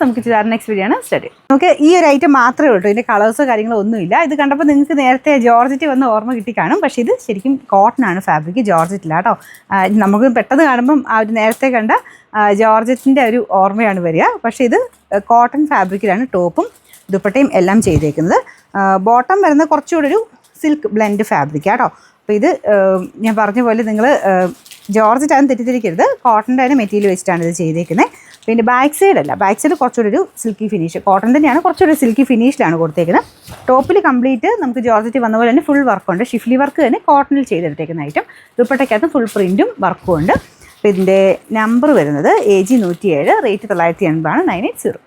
നമുക്ക് next video ആണ് start ചെയ്യാം. നമുക്ക് ഈ ഒരു ഐറ്റം മാത്രമേ ഉള്ളൂ, ഇതിൻ്റെ കളേഴ്സോ കാര്യങ്ങളോ ഒന്നുമില്ല. ഇത് കണ്ടപ്പോൾ നിങ്ങൾക്ക് നേരത്തെ ജോർജറ്റ് വന്ന് ഓർമ്മ കിട്ടി കാണും, പക്ഷേ ഇത് ശരിക്കും കോട്ടൺ ആണ് ഫാബ്രിക്, ജോർജറ്റില്ല കേട്ടോ. നമുക്ക് പെട്ടെന്ന് കാണുമ്പം ആ ഒരു നേരത്തെ കണ്ട ജോർജറ്റിൻ്റെ ഒരു ഓർമ്മയാണ് വരിക, പക്ഷേ ഇത് കോട്ടൺ ഫാബ്രിക്കിലാണ് ടോപ്പും ദുപ്പട്ടയും എല്ലാം ചെയ്തേക്കുന്നത്. ബോട്ടം വരുന്നത് കുറച്ചുകൂടെ ഒരു സിൽക്ക് ബ്ലെൻഡ് ഫാബ്രിക് കേട്ടോ. അപ്പോൾ ഇത് ഞാൻ പറഞ്ഞ പോലെ നിങ്ങൾ ജോർജറ്റ് ആണെന്ന് തെറ്റിദ്ധരിക്കരുത്, കോട്ടൻ്റെ തന്നെ മെറ്റീരിയൽ വെച്ചിട്ടാണ് ഇത് ചെയ്തേക്കുന്നത്. പിന്നെ ബാക്ക് സൈഡ് അല്ല, ബാക്ക് സൈഡ് കുറച്ചുകൂടി ഒരു സിൽക്കി ഫിനിഷ്, കോട്ടൺ തന്നെയാണ്, കുറച്ചുകൂടി സിൽക്കി ഫിനിഷിലാണ് കൊടുത്തേക്കുന്നത്. ടോപ്പിൽ കംപ്ലീറ്റ് നമുക്ക് ജോർജറ്റ് വന്ന പോലെ തന്നെ ഫുൾ വർക്കുണ്ട്, ഷിഫ്ലി വർക്ക് തന്നെ കോട്ടണിൽ ചെയ്തെടുത്തേക്കുന്ന ഐറ്റം. ദുപ്പട്ടയ്ക്കകത്ത് ഫുൾ പ്രിൻറ്റും വർക്കും ഉണ്ട്. അപ്പോൾ ഇതിൻ്റെ നമ്പർ വരുന്നത് AG 107, റേറ്റ് 980 ആണ്, 980.